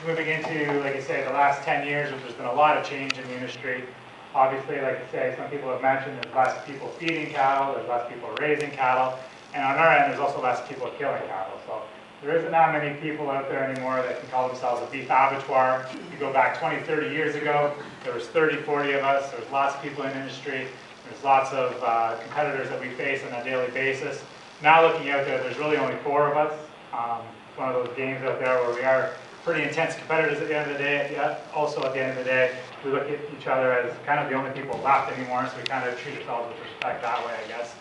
moving into, like you say, the last 10 years, there's been a lot of change in the industry. Obviously, like you say, some people have mentioned there's less people feeding cattle, there's less people raising cattle, and on our end, there's also less people killing cattle. So there isn't that many people out there anymore that can call themselves a beef abattoir. If you go back 20, 30 years ago, there was 30, 40 of us. There's lots of people in the industry. There's lots of competitors that we face on a daily basis. Now looking out there, there's really only 4 of us. It's one of those games out there where we are pretty intense competitors at the end of the day. Also at the end of the day, we look at each other as kind of the only people left anymore, so we kind of treat ourselves with respect that way, I guess.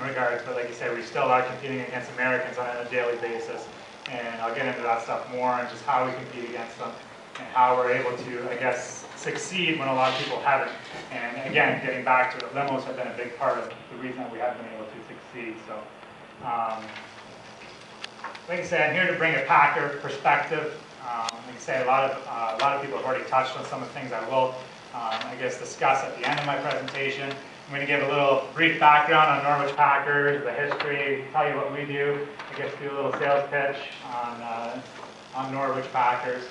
In regards, but like you said, we still are competing against Americans on a daily basis, and I'll get into that stuff more and just how we compete against them and how we're able to, I guess, succeed when a lot of people haven't. And again, getting back to it, limos have been a big part of the reason that we have been able to succeed. So, like I said, I'm here to bring a Packer perspective. Like I say, a lot of people have already touched on some of the things I will, I guess, discuss at the end of my presentation. I'm going to give a little brief background on Norwich Packers, the history, tell you what we do, I guess do a little sales pitch on Norwich Packers.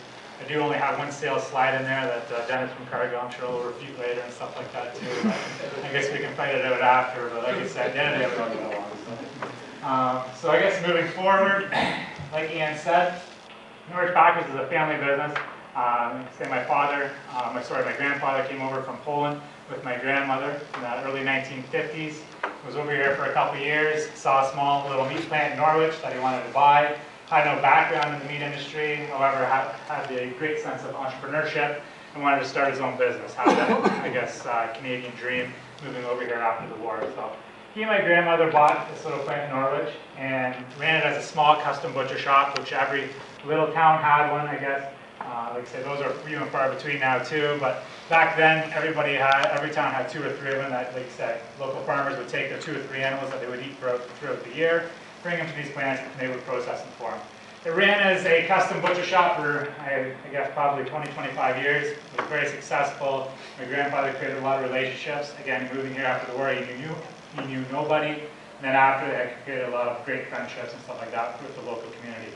I do only have one sales slide in there that Dennis from Cargill, I'm sure will refute later and stuff like that too. But I guess we can fight it out after, but like I said, at the end of the day, we're going to go on. So I guess moving forward, like Ian said, Norwich Packers is a family business. Say my grandfather came over from Poland with my grandmother in the early 1950s. Was over here for a couple of years, saw a small little meat plant in Norwich that he wanted to buy. Had no background in the meat industry, however, had a great sense of entrepreneurship and wanted to start his own business. Had that, I guess, Canadian dream moving over here after the war. So he and my grandmother bought this little plant in Norwich and ran it as a small custom butcher shop, which every little town had one, I guess. Like I say, those are few and far between now too, but back then every town had 2 or 3 of them that, like I said, local farmers would take their 2 or 3 animals that they would eat throughout the year, bring them to these plants, and they would process them for them. It ran as a custom butcher shop for, I guess, probably 20, 25 years. It was very successful. My grandfather created a lot of relationships. Again, moving here after the war, he knew nobody. And then after, they created a lot of great friendships and stuff like that with the local community.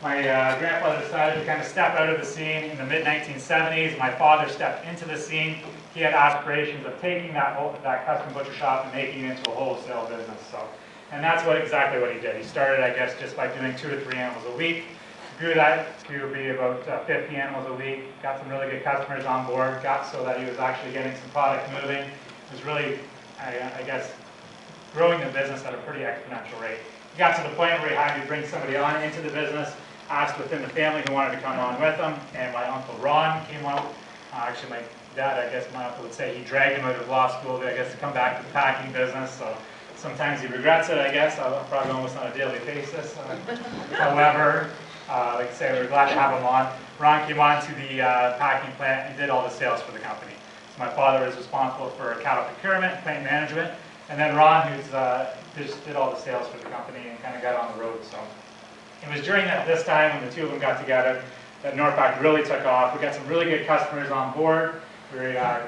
My grandfather decided to kind of step out of the scene in the mid-1970s. My father stepped into the scene. He had aspirations of taking that custom butcher shop and making it into a wholesale business. And that's exactly what he did. He started, I guess, just by doing 2 or 3 animals a week. Grew that to be about 50 animals a week. Got some really good customers on board. Got so that he was actually getting some product moving. It was really, I guess, growing the business at a pretty exponential rate. He got to the point where he had to bring somebody on into the business. Asked within the family who wanted to come on with him, and my uncle Ron came out. Actually, my dad, I guess my uncle would say, he dragged him out of law school, I guess, to come back to the packing business. So sometimes he regrets it, I guess, probably almost on a daily basis. However, like I say, we're glad to have him on. Ron came on to the packing plant and did all the sales for the company. So my father is responsible for cattle procurement, plant management, and then Ron, who's just did all the sales for the company and kind of got on the road. So it was during this time when the 2 of them got together that Norpac really took off. We got some really good customers on board. We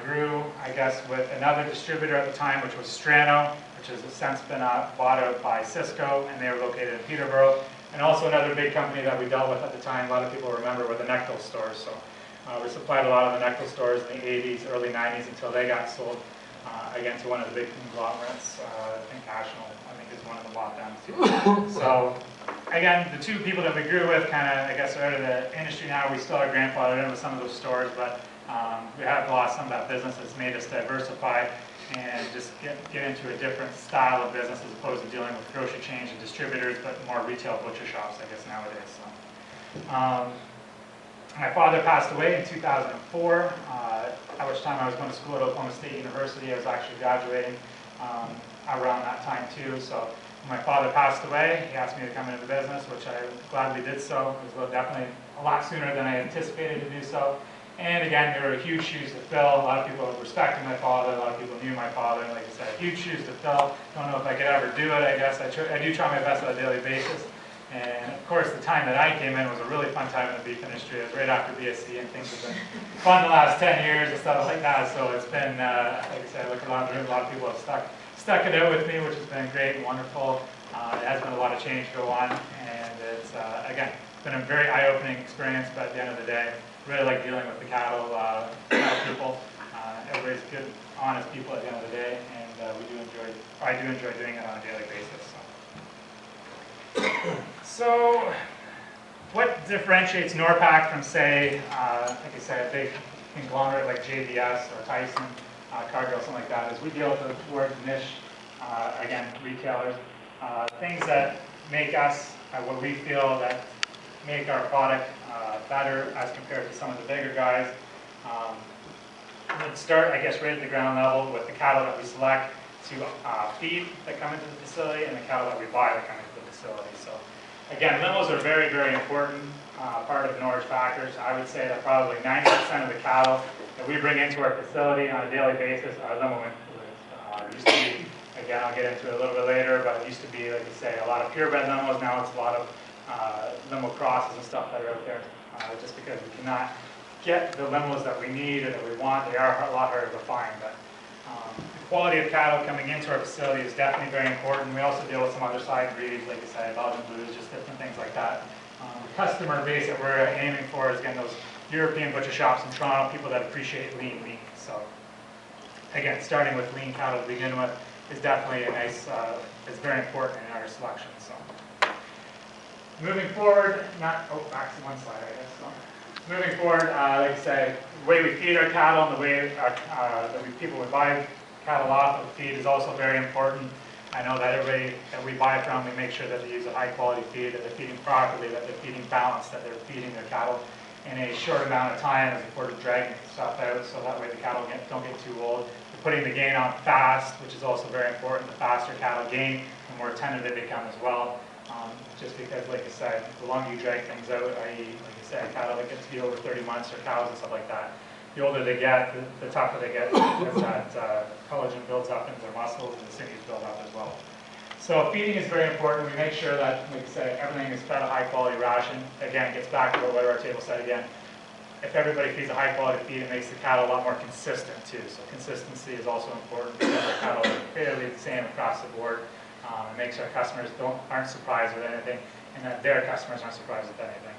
grew, I guess, with another distributor at the time, which was Strano, which has since been bought out by Cisco, and they were located in Peterborough. And also another big company that we dealt with at the time, a lot of people remember, were the Nectal stores. So we supplied a lot of the Nectal stores in the 80s, early 90s, until they got sold, again, to one of the big conglomerates. I think National, is one of the lockdowns. So again, the 2 people that we grew with kind of, I guess, are out of the industry now. We still are grandfathered in with some of those stores, but we have lost some of that business. That's made us diversify and just get into a different style of business as opposed to dealing with grocery chains and distributors, but more retail butcher shops, I guess, nowadays. So, my father passed away in 2004, at which time I was going to school at Oklahoma State University. I was actually graduating around that time too. So when my father passed away, he asked me to come into the business, which I gladly did so. It was definitely a lot sooner than I anticipated to do so. And again, there were huge shoes to fill. A lot of people respected my father. A lot of people knew my father. Like I said, huge shoes to fill. Don't know if I could ever do it, I guess. I do try my best on a daily basis. And of course, the time that I came in was a really fun time in the beef industry. It was right after BSc, and things have been fun the last 10 years and stuff like that. So it's been, like I said, looking around the room, a lot of people have stuck it out with me, which has been great and wonderful. It has been a lot of change to go on, and it's, again, It's been a very eye-opening experience, but at the end of the day, really like dealing with the cattle people. Everybody's good, honest people at the end of the day, and I do enjoy doing it on a daily basis. So what differentiates Norpac from, say, like I said, a big conglomerate like JBS or Tyson, Cargill, something like that, is we deal with the word niche, again, retailers, things that make us, what we feel that make our product better as compared to some of the bigger guys. We'd start, I guess, right at the ground level with the cattle that we select to feed that come into the facility and the cattle that we buy that come into the facility. So again, limos are very, very important part of Norwich Packers. I would say that probably 90% of the cattle that we bring into our facility on a daily basis are limo influenced. It used to be, again, I'll get into it a little bit later, but it used to be, like you say, a lot of purebred limos. Now it's a lot of limo crosses and stuff that are out there, just because we cannot get the limos that we need or that we want. They are a lot harder to find. But the quality of cattle coming into our facility is definitely very important. We also deal with some other side breeds, like I said, Belgian Blues, just different things like that. The customer base that we're aiming for is, again, those European butcher shops in Toronto, people that appreciate lean meat. So again, starting with lean cattle to begin with is definitely a nice, it's very important in our selection. So moving forward, back to one slide, I guess. So moving forward, like I said, the way we feed our cattle and the way people would buy cattle off of the feed is also very important. I know that everybody that we buy from, we make sure that they use a high quality feed, that they're feeding properly, that they're feeding balanced, that they're feeding their cattle in a short amount of time as opposed to dragging stuff out, so that way the cattle don't get too old. We're putting the gain on fast, which is also very important. The faster cattle gain, the more tender they become as well. Just because, like I said, the longer you drag things out, i.e., like I said, cattle that get to be over 30 months or cows and stuff like that, the older they get, the tougher they get, as that collagen builds up into their muscles and the sinews build up as well. So feeding is very important. We make sure that, like I said, everything is fed a high quality ration. Again, it gets back to what our table said again. If everybody feeds a high quality feed, it makes the cattle a lot more consistent too. So consistency is also important because our cattle are fairly the same across the board. It makes our customers aren't surprised with anything, and that their customers aren't surprised with anything.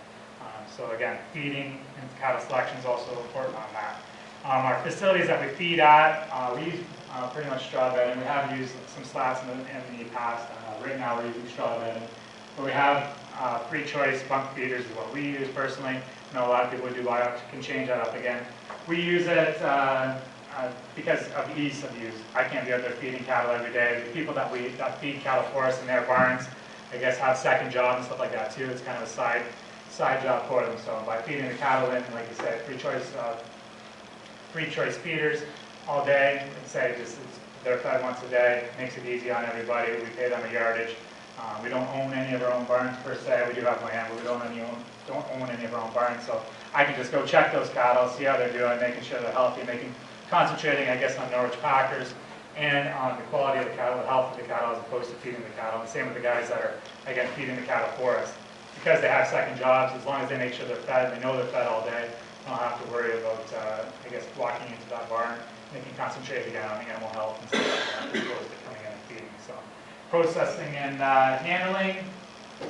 So again, feeding and cattle selection is also important on that. Our facilities that we feed at, we use pretty much straw bedding. We have used some slats in the past. Right now we're using straw bedding. But we have free choice bunk feeders is what we use personally. I know a lot of people who do buy up can change that up again. We use it because of the ease of use. I can't be out there feeding cattle every day. The people that feed cattle for us in their barns, I guess, have second jobs and stuff like that too. It's kind of a side job for them. So by feeding the cattle in, like you said, free choice feeders all day, and say they're fed once a day, makes it easy on everybody. We pay them a yardage. We don't own any of our own barns per se. We do have land, but we don't own any of our own barns. So I can just go check those cattle, see how they're doing, making sure they're healthy, concentrating, I guess, on Norwich Packers and on the quality of the cattle, the health of the cattle, as opposed to feeding the cattle. And the same with the guys that are, again, feeding the cattle for us. Because they have second jobs, as long as they make sure they're fed, they know they're fed all day, they don't have to worry about, I guess, walking into that barn. They can concentrate again on the animal health and stuff like that, as opposed to coming in and feeding. So processing and handling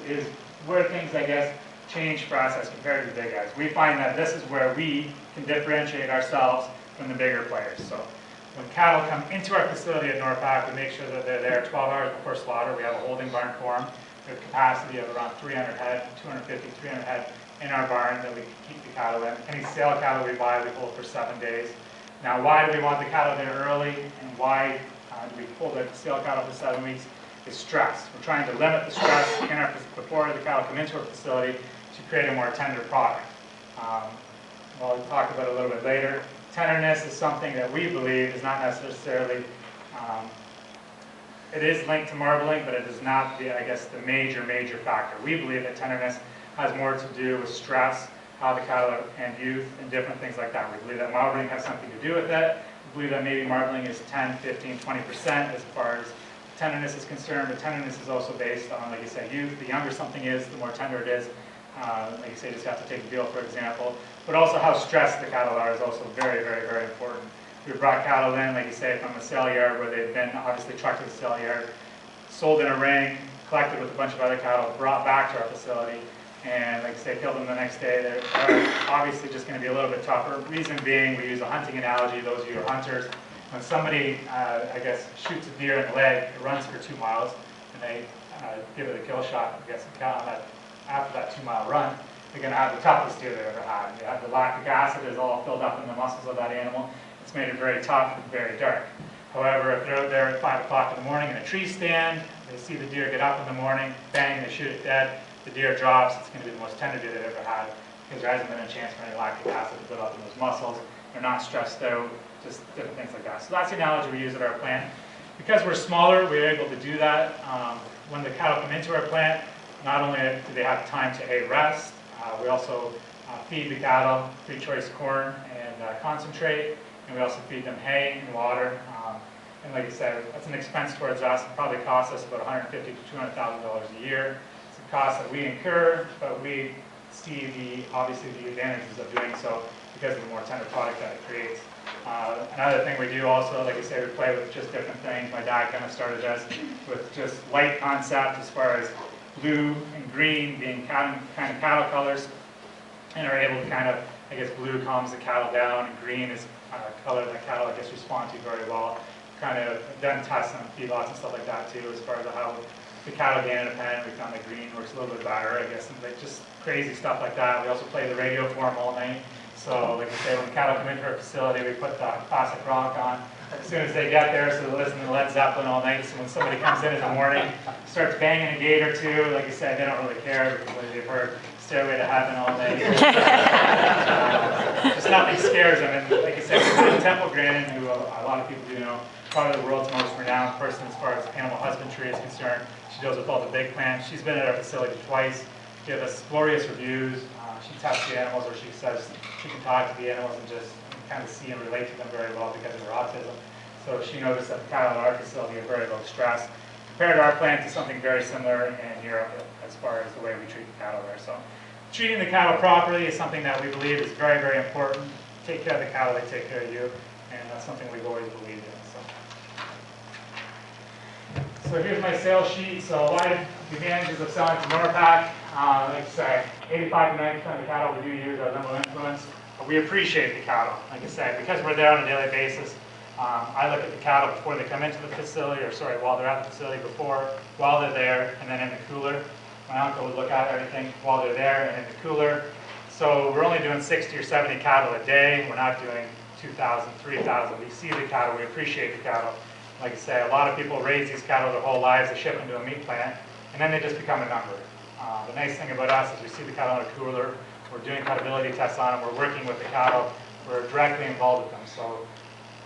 is where things, I guess, change for us as compared to the big guys. We find that this is where we can differentiate ourselves from the bigger players. So when cattle come into our facility at Norpac, we make sure that they're there 12 hours before slaughter. We have a holding barn for them. We have capacity of around 300 head, 250, 300 head in our barn that we can keep the cattle in. Any sale cattle we buy, we hold for 7 days. Now, why do we want the cattle there early, and why do we hold the sale cattle for 7 weeks? Is stress. We're trying to limit the stress before the cattle come into our facility to create a more tender product. We'll talk about it a little bit later. Tenderness is something that we believe is not necessarily, it is linked to marbling, but it is not, I guess, the major factor. We believe that tenderness has more to do with stress, how the cattle and youth, and different things like that. We believe that marbling has something to do with it. We believe that maybe marbling is 10, 15, 20% as far as tenderness is concerned, but tenderness is also based on, like you said, youth. The younger something is, the more tender it is. Like you say, just have to take a veal, for example. But also how stressed the cattle are is also very important. We brought cattle in, like you say, from a sale yard where they've been obviously trucked to the sale yard, sold in a ring, collected with a bunch of other cattle, brought back to our facility, and like I say, kill them the next day. They're obviously just going to be a little bit tougher. Reason being, we use a hunting analogy. Those of you who are hunters, when somebody, I guess, shoots a deer in the leg, it runs for 2 miles, and they give it a kill shot, I guess, after that 2-mile run, they're going to have the toughest deer they've ever had. You have the lactic acid is all filled up in the muscles of that animal. It's made it very tough and very dark. However, if they're out there at 5 o'clock in the morning in a tree stand, they see the deer get up in the morning, bang, they shoot it dead, the deer drops, it's going to be the most tender deer they've ever had, because there hasn't been a chance for any lactic acid to build up in those muscles. They're not stressed out, just different things like that. So that's the analogy we use at our plant. Because we're smaller, we're able to do that. When the cattle come into our plant, not only do they have time to rest, we also feed the cattle free choice corn and concentrate, and we also feed them hay and water. And like I said, that's an expense towards us. It probably costs us about $150,000 to $200,000 a year. It's a cost that we incur, but we see obviously the advantages of doing so because of the more tender product that it creates. Another thing we do also, like I say, we play with just different things. My dad kind of started us with just light concept as far as blue and green being kind of cattle colors, and are able to kind of, I guess, blue calms the cattle down, and green is a color that cattle, I guess, respond to very well. Kind of done tests on feedlots and stuff like that too, as far as how the cattle gain in a pen. We found that green works a little bit better, I guess, and like just crazy stuff like that. We also play the radio for them all night. So, like I say, when cattle come into our facility, we put the classic rock on as soon as they get there, so they listen to Led Zeppelin all night. So when somebody comes in the morning, starts banging a gate or two, like you said, they don't really care because they've heard Stairway to Heaven all night. Just nothing scares them. And like I said, Temple Grandin, who a lot of people do know, probably the world's most renowned person as far as animal husbandry is concerned. She deals with all the big plants. She's been at our facility twice, gave us glorious reviews. She tests the animals, where she says she can talk to the animals and just kind of see and relate to them very well because of her autism. So she noticed that the cattle at our facility are very low stress. Compared our plant to something very similar in Europe as far as the way we treat the cattle there. So treating the cattle properly is something that we believe is very, very important. Take care of the cattle, they take care of you, and that's something we've always believed in. So here's my sales sheet. So a lot of the advantages of selling to Norpac, like I say, 85 to 90% of the cattle we do use are limo influence. But we appreciate the cattle, like I said, because we're there on a daily basis. I look at the cattle before they come into the facility, or sorry, while they're at the facility, before, while they're there, and then in the cooler. My uncle would look at everything while they're there and in the cooler. So we're only doing 60 or 70 cattle a day. We're not doing 2,000, 3,000. We see the cattle, we appreciate the cattle. Like I say, a lot of people raise these cattle their whole lives, they ship them to a meat plant, and then they just become a number. The nice thing about us is we see the cattle in a cooler, we're doing cutability tests on them, we're working with the cattle, we're directly involved with them. So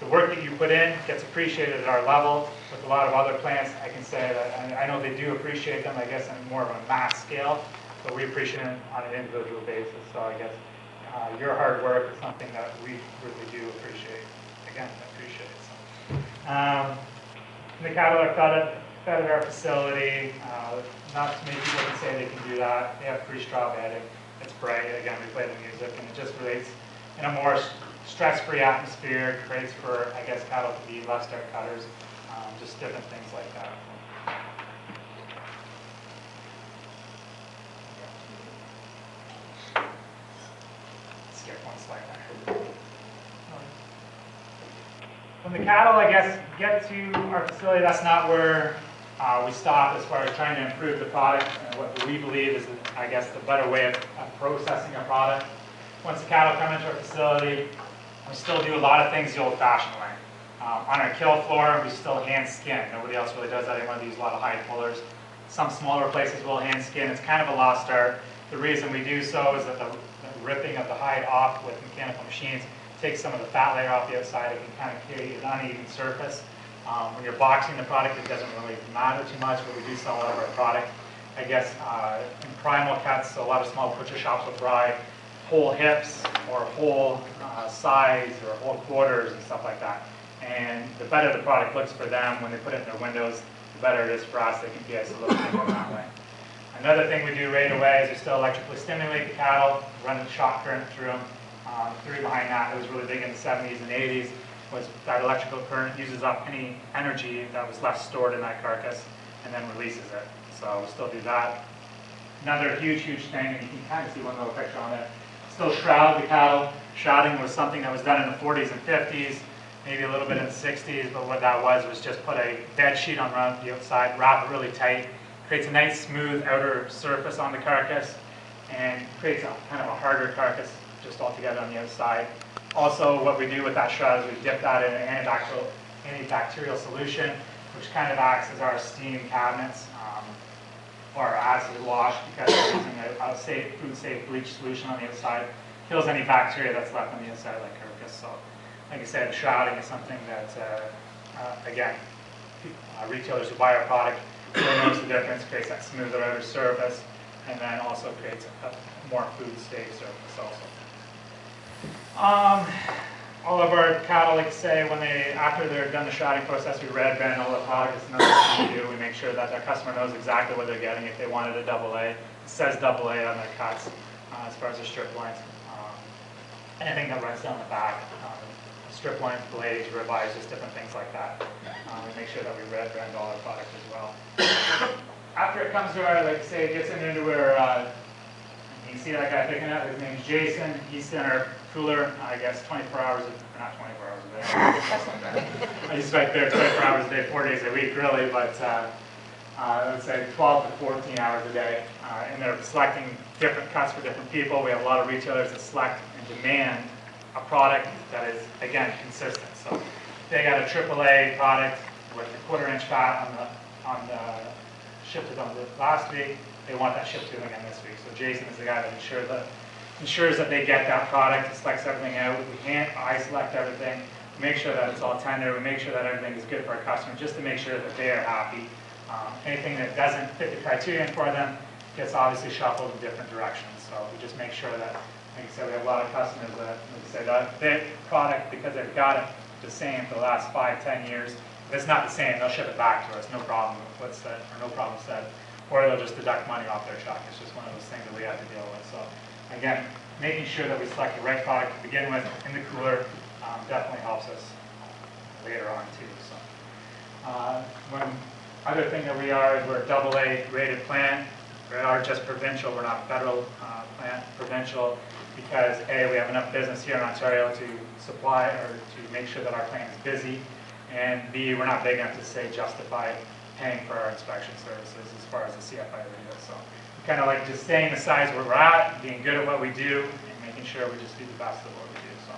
the work that you put in gets appreciated at our level. With a lot of other plants, I can say that I know they do appreciate them, I guess, on more of a mass scale, but we appreciate them on an individual basis. So I guess your hard work is something that we really do appreciate. Again, appreciate it. So. The cattle are fed at our facility. Not many people can say they can do that. They have free straw bedding. It's bright. Again, we play the music, and it just relates in a more stress-free atmosphere. It creates for, I guess, cattle to be less dirt cutters, just different things like that. Skip one slide there. When the cattle, I guess, get to our facility, that's not where we stop as far as trying to improve the product and what we believe is, I guess, the better way of processing a product. Once the cattle come into our facility, we still do a lot of things the old-fashioned way. On our kill floor, we still hand skin. Nobody else really does that anymore. They use a lot of hide pullers. Some smaller places will hand skin. It's kind of a lost art. The reason we do so is that the ripping of the hide off with mechanical machines takes some of the fat layer off the outside. It can kind of create an uneven surface. When you're boxing the product, it doesn't really matter too much, but we do sell a lot of our product, I guess, in primal cuts. So a lot of small butcher shops will buy whole hips or whole sides or whole quarters and stuff like that. And the better the product looks for them when they put it in their windows, the better it is for us. They can be us a little bit more that way. Another thing we do right away is we still electrically stimulate the cattle, run a shock current through them. The theory behind that, it was really big in the 70s and 80s, was that electrical current uses up any energy that was left stored in that carcass and then releases it. So we still do that. Another huge thing, and you can kind of see one little picture on there, still shroud the cattle. Shrouding was something that was done in the 40s and 50s, maybe a little bit in the 60s, but what that was just put a bed sheet on around the outside, wrap it really tight, creates a nice smooth outer surface on the carcass, and creates a kind of a harder carcass just altogether on the outside. Also, what we do with that shroud is we dip that in an antibacterial solution, which kind of acts as our steam cabinets or our acid wash, because we're using a food-safe bleach solution on the outside. Kills any bacteria that's left on the inside of that carcass. So, like I said, shrouding is something that, again, retailers who buy our product really notice the difference, creates that smoother outer surface, and then also creates a more food-safe surface also. All of our cattle, like I say, after they're done the shrouding process, we red brand all the product. It's another thing we do. We make sure that our customer knows exactly what they're getting. If they wanted a AA, it says AA on their cuts as far as their strip loins. Anything that runs down the back, strip loins, blades, ribeyes, just different things like that. We make sure that we red brand all our product as well. After it comes to our, like I say, it gets into our, you can see that guy picking up, his name's Jason. He's in our cooler, I guess, 24 hours, not 24 hours a day. He's right there 24 hours a day, 4 days a week, really, but I would say 12 to 14 hours a day. And they're selecting different cuts for different people. We have a lot of retailers that select and demand a product that is, again, consistent. So if they got a AAA product with a 1/4 inch fat shipped to them last week, they want that shipped to them again this week. So Jason is the guy that ensures that they get that product. He selects everything out. I select everything. We make sure that it's all tender. We make sure that everything is good for our customers, just to make sure that they are happy. Anything that doesn't fit the criterion for them gets obviously shuffled in different directions. So we just make sure that, like I said, we have a lot of customers that, like I said, that their product, because they've got it the same for the last 5-10 years, if it's not the same, they'll ship it back to us, no problem, no problem said. Or they'll just deduct money off their truck. It's just one of those things that we have to deal with. So again, making sure that we select the right product to begin with in the cooler definitely helps us later on too. So one other thing that we are is we're a AA rated plant. We are just provincial. We're not federal plant, provincial, because A, we have enough business here in Ontario to supply or to make sure that our plant is busy, and B, we're not big enough to say justify paying for our inspection services as far as the CFI goes. So we kind of like just staying the size where we're at, being good at what we do, and making sure we just do the best of what we do. So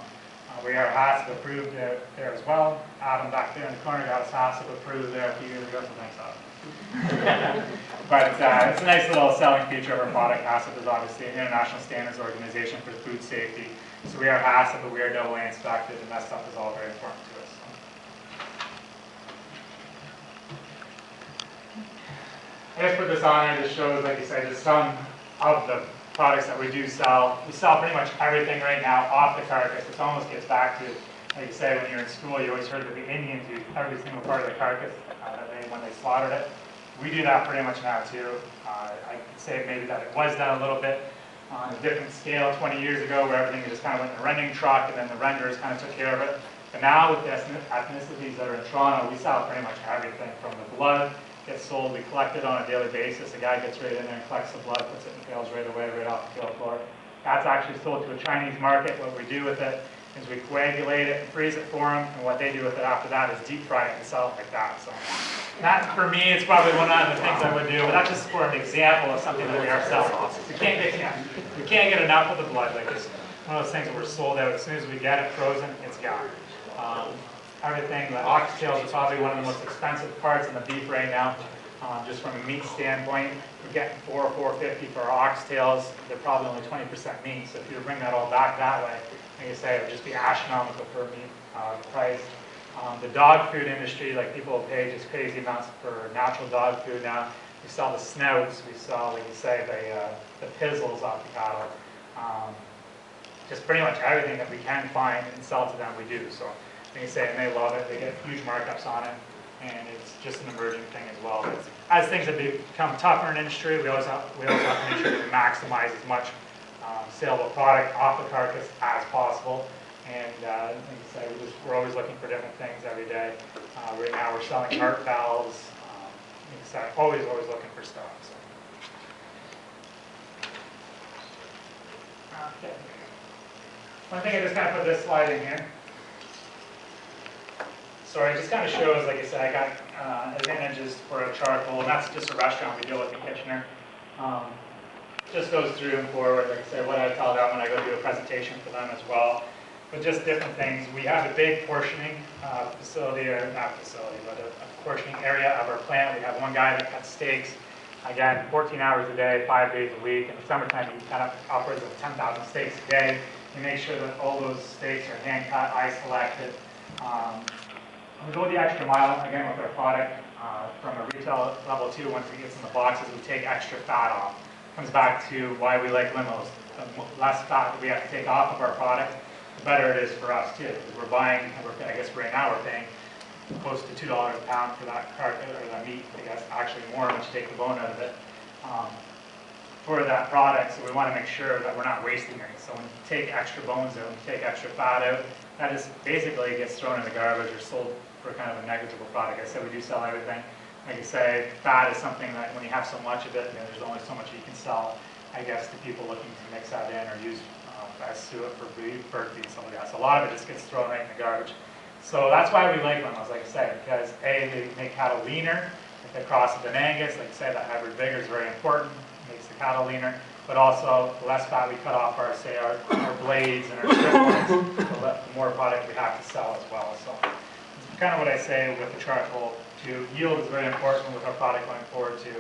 we are HACCP approved there as well. Adam back there in the corner got us HACCP approved there a few years ago, so thanks, Adam. But it's a nice little selling feature of our product. HACCP is obviously an international standards organization for food safety. So we are HACCP, but we are AA inspected, and that stuff is all very important to us. I just put this on here. This shows, like I said, just some of the products that we do sell. We sell pretty much everything right now off the carcass. It almost gets back to, like you say, when you're in school, you always heard that the Indians used every single part of the carcass when they slaughtered it. We do that pretty much now too. I could say maybe that it was done a little bit on a different scale 20 years ago, where everything just kind of went in the rending truck, and then the renderers kind of took care of it. But now with the ethnicities that are in Toronto, we sell pretty much everything from the blood. Gets sold, we collect it on a daily basis. The guy gets right in there and collects the blood, puts it in pails right away, right off the field floor. That's actually sold to a Chinese market. What we do with it is we coagulate it and freeze it for them, and what they do with it after that is deep fry it and sell it like that. So that, for me, it's probably one of the things I would do, but that's just for an example of something that we are selling. We can't get enough of the blood. Like, it's one of those things that we're sold out. As soon as we get it frozen, it's gone. Everything, the oxtails is probably one of the most expensive parts in the beef right now, just from a meat standpoint. We're getting $4.50 for our oxtails. They're probably only 20% meat, so if you were to bring that all back that way, like I say, it would just be astronomical for meat price. The dog food industry, like, people will pay just crazy amounts for natural dog food now. We sell the snouts, we sell, like you say, the pizzles off the cattle. Just pretty much everything that we can find and sell to them, we do. So, like I say, and they love it. They get huge markups on it, and it's just an emerging thing as well. But as things have become tougher in industry, we always have to make sure that we maximize as much saleable product off the carcass as possible. And like I say, we're always looking for different things every day. Right now, we're selling heart valves. Like I said, always looking for stuff. So. Okay. One thing I just kind of put this slide in here. So it just kind of shows, like I said, I got advantages for a charcoal, and that's just a restaurant we deal with in Kitchener. Just goes through and forward, like I said, what I tell them when I go do a presentation for them as well. But just different things. We have a big portioning facility, or not facility, but a portioning area of our plant. We have one guy that cuts steaks, again, 14 hours a day, 5 days a week. In the summertime, he cut up upwards of 10,000 steaks a day. We make sure that all those steaks are hand cut, eye selected. We go the extra mile, again, with our product. From a retail level too, once it gets in the boxes, we take extra fat off. Comes back to why we like limos. The less fat that we have to take off of our product, the better it is for us too. Because we're buying, I guess right now we're paying close to $2 a pound for that carcass, or that meat, I guess, actually more once you take the bone out of it, for that product. So we want to make sure that we're not wasting it. So when you take extra bones out, when you take extra fat out, that is basically gets thrown in the garbage or sold for kind of a negligible product. I said we do sell everything. Like I say, fat is something that when you have so much of it, there's only so much you can sell, I guess, to people looking to mix that in or use as suet for bird feed and stuff like that. So a lot of it just gets thrown right in the garbage. So that's why we like limos, like I said, because A, they make cattle leaner. If they cross with an Angus, like I said, that hybrid vigor is very important, makes the cattle leaner. But also, the less fat we cut off our blades and our strip points, the more product we have to sell as well. So it's kind of what I say with the charcoal too. Yield is very important with our product going forward too.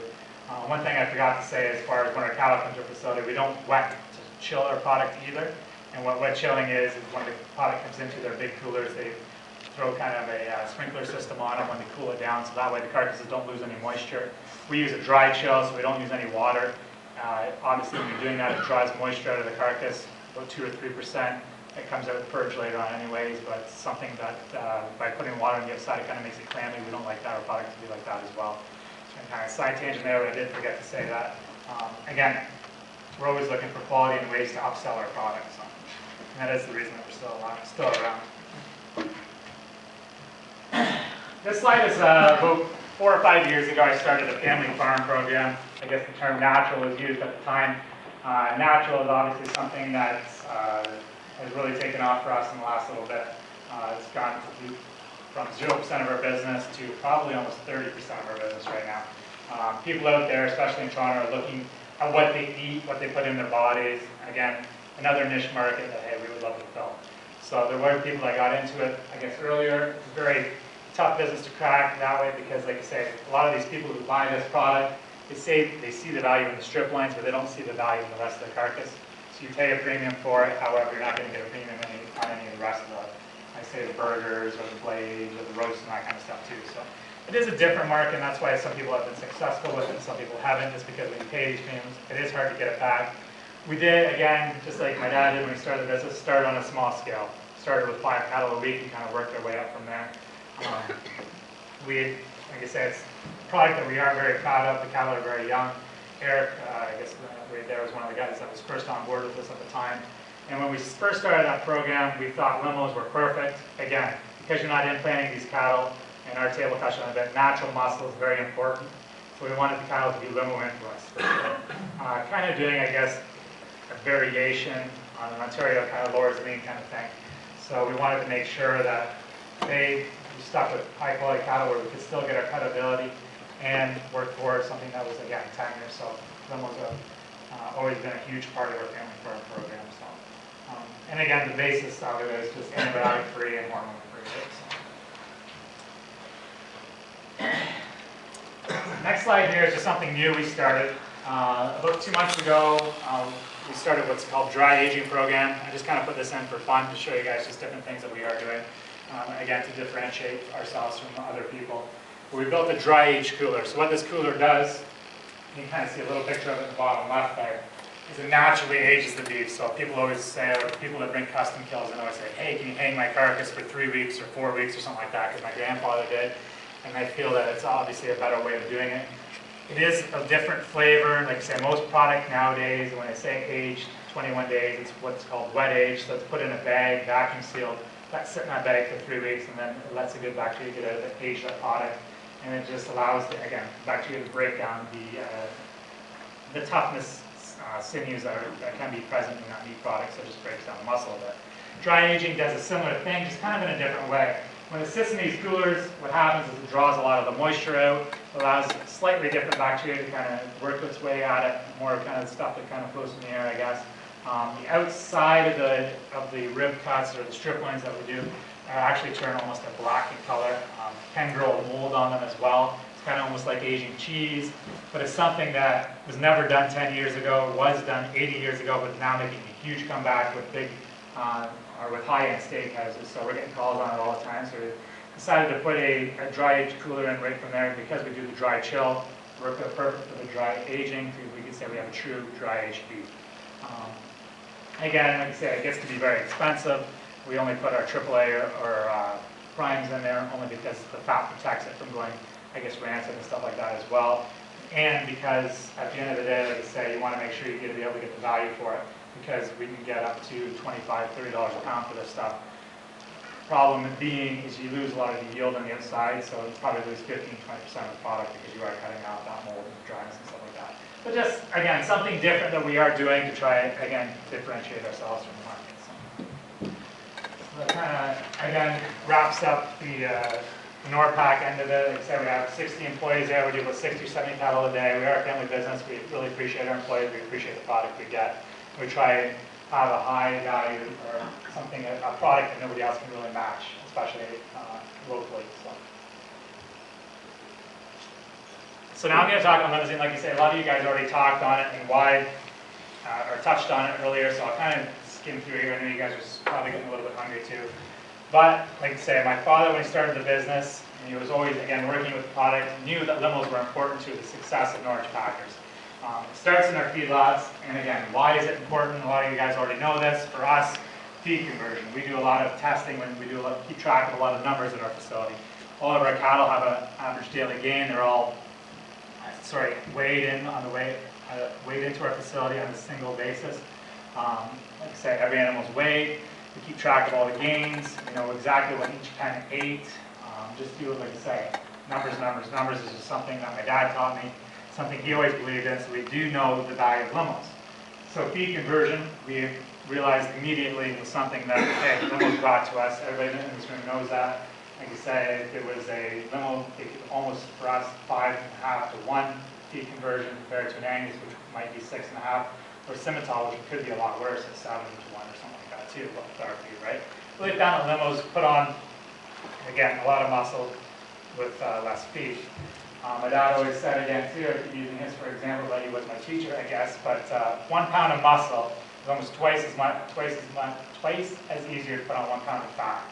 One thing I forgot to say as far as when our cattle come to our facility, we don't wet to chill our product either. And what wet chilling is when the product comes into their big coolers, they throw kind of a sprinkler system on them when they cool it down, so that way the carcasses don't lose any moisture. We use a dry chill, so we don't use any water. Obviously, when you're doing that, it draws moisture out of the carcass, about 2 or 3%. It comes out purged later on anyways, but it's something that by putting water on the outside, it kind of makes it clammy. We don't like that, our product to be like that as well. And kind of side tangent there, but I did forget to say that. Again, we're always looking for quality and ways to upsell our product. So, and that is the reason that we're still around. This slide is about 4 or 5 years ago, I started a family farm program. I guess the term natural was used at the time. Natural is obviously something that has really taken off for us in the last little bit. It's gone from 0% of our business to probably almost 30% of our business right now. People out there, especially in Toronto, are looking at what they eat, what they put in their bodies. Again, another niche market that, hey, we would love to fill. So there were people that got into it, I guess, earlier. It's a very tough business to crack that way because, like I say, a lot of these people who buy this product, they say they see the value in the strip lines, but they don't see the value in the rest of the carcass. So you pay a premium for it, however, you're not going to get a premium on any of the rest of the, I say, the burgers or the blades or the roast and that kind of stuff too. So it is a different market, and that's why some people have been successful with it and some people haven't, just because when you pay these premiums, it is hard to get it back. We did, again, just like my dad did when he started the business, started on a small scale. Started with 5 cattle a week and kind of worked our way up from there. Like I said, it's a product that we are very proud of. The cattle are very young. Eric, I guess right there was one of the guys that was first on board with us at the time. And when we first started that program, we thought limos were perfect. Again, because you're not implanting these cattle, and our table touched on it a bit, natural muscle is very important. So we wanted the cattle to be limo in for us, for sure. Kind of doing, I guess, a variation on an Ontario kind of lowers lean kind of thing. So we wanted to make sure that we stuck with high quality cattle where we could still get our cutability and work towards something that was, again, tender. So limos have always been a huge part of our family farm program. So, and again, the basis of it is just antibiotic-free and hormone-free. So. Next slide here is just something new we started. About 2 months ago, we started what's called dry aging program. I just kind of put this in for fun to show you guys just different things that we are doing. Again, to differentiate ourselves from other people. We built a dry age cooler. So what this cooler does, you can kind of see a little picture of it in the bottom left there, is it naturally ages the beef. So people always say, or people that bring custom kills, and always say, hey, can you hang my carcass for 3 weeks or 4 weeks or something like that, because my grandfather did. And I feel that it's obviously a better way of doing it. It is a different flavor. Like I say, most product nowadays, when I say aged 21 days, it's what's called wet age. So it's put in a bag, vacuum sealed. That's sit in that bag for 3 weeks, and then it lets a good bacteria get out of it, age that product. And it just allows, again, bacteria to break down the toughness sinews that can be present in that meat product, so it just breaks down the muscle a bit. Dry aging does a similar thing, just kind of in a different way. When it sits in these coolers, what happens is it draws a lot of the moisture out, allows slightly different bacteria to kind of work its way at it, more kind of stuff that kind of floats in the air, I guess. The outside of the rib cuts or the strip loins that we do actually turn almost a black in color. Can grow mold on them as well. It's kind of almost like aging cheese, but it's something that was never done 10 years ago, was done 80 years ago, but now making a huge comeback with big or with high-end steakhouses. So we're getting calls on it all the time. So we decided to put a dry age cooler in right from there because we do the dry chill. Work out perfect for the dry aging. We could say we have a true dry aged beef. Again, like I say, it gets to be very expensive. We only put our AAA or primes in there only because the fat protects it from going, I guess, rancid and stuff like that as well. And because at the end of the day, like I say, you want to make sure you be able to get the value for it because we can get up to $25, $30 a pound for this stuff. Problem being is you lose a lot of the yield on the outside, so you probably lose 15-20% of the product because you are cutting out that mold and dryness and stuff like that. But just, again, something different that we are doing to try, again, differentiate ourselves from the market. So that kind of, again, wraps up the Norpac end of it. Like I said, we have 60 employees there. We do about 60 or 70 cattle a day. We are a family business. We really appreciate our employees. We appreciate the product we get. We try and have a high value or something, a product that nobody else can really match, especially locally. So now I'm going to talk on LImousin. Like you said, a lot of you guys already talked on it and why, or touched on it earlier, so I'll kind of skim through here. I know you guys are probably getting a little bit hungry too. But, like I say, my father, when he started the business, and he was always, again, working with the product, knew that limos were important to the success of Norwich Packers. It starts in our feedlots, and again, why is it important? A lot of you guys already know this. For us, feed conversion. We do a lot of testing when we do keep track of a lot of numbers at our facility. All of our cattle have an average daily gain. They're all, weighed in on the weighed into our facility on a single basis. Like I say, every animal's weighed. We keep track of all the gains. We know exactly what each pen ate. Just do it, like I say, numbers. Numbers is just something that my dad taught me. Something he always believed in, so we do know the value of limos. So feed conversion, we realized immediately was something that, hey, limos brought to us. Everybody in this room knows that. Like I say, if it was a limo, it could almost, for us, 5.5 to 1 feed conversion compared to an Angus, which might be 6.5, or Simmental, which could be a lot worse at 7 to 1 or something like that too, with our feed, right? Really found that limos put on, again, a lot of muscle with less feed. My dad always said, again, too, I keep using his for example, but he was my teacher, I guess, but 1 pound of muscle is almost twice as easier to put on 1 pound of fat.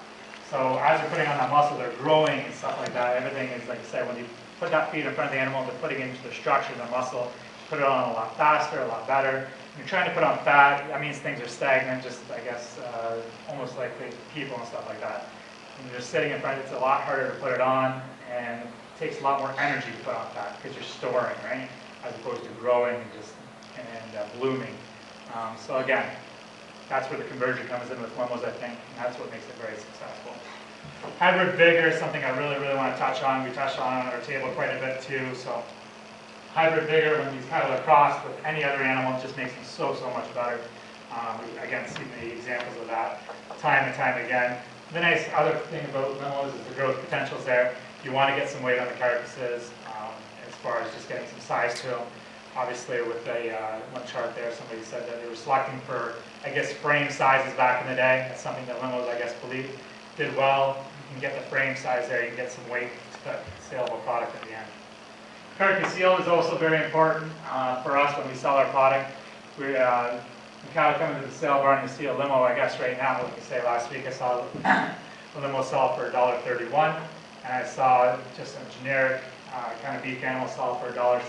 So as you're putting on that muscle, they're growing and stuff like that. Everything is, like I said, when you put that feed in front of the animal, they're putting it into the structure of the muscle, put it on a lot faster, a lot better. When you're trying to put on fat, that means things are stagnant, just, I guess, almost like the people and stuff like that. When you're just sitting in front, it's a lot harder to put it on, and it takes a lot more energy to put on fat because you're storing, right? As opposed to growing and blooming. So again, that's where the conversion comes in with limos, I think, and that's what makes it very successful. Hybrid vigor is something I really want to touch on. We touched on our table quite a bit too. So hybrid vigor, when these cattle are crossed with any other animal, it just makes them so much better. We again see the examples of that time and time again. The nice other thing about limos is the growth potentials there. You want to get some weight on the carcasses as far as just getting some size to them. Obviously, with one chart there, somebody said that they were selecting for, I guess, frame sizes back in the day. That's something that limos, I guess, did well. You can get the frame size there. You can get some weight to cut saleable product at the end. Carcass yield is also very important for us when we sell our product. The cattle come into the sale barn, you see a limo, I guess, right now. Like I say, last week I saw a limo sell for $1.31, and I saw just a generic kind of beef animal sell for $1.16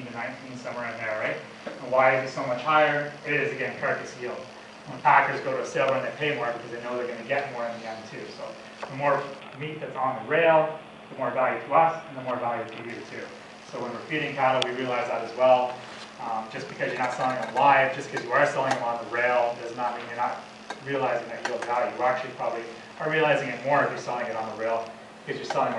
to $1.19, somewhere in there, right? And why is it so much higher? It is, again, carcass yield. When packers go to a sale barn, they pay more because they know they're going to get more in the end, too. So the more meat that's on the rail, the more value to us, and the more value to you, too. So when we're feeding cattle, we realize that as well. Just because you're not selling them live, just because you are selling them on the rail, does not mean you're not realizing that yield value. You actually probably are realizing it more if you're selling it on the rail, because you're selling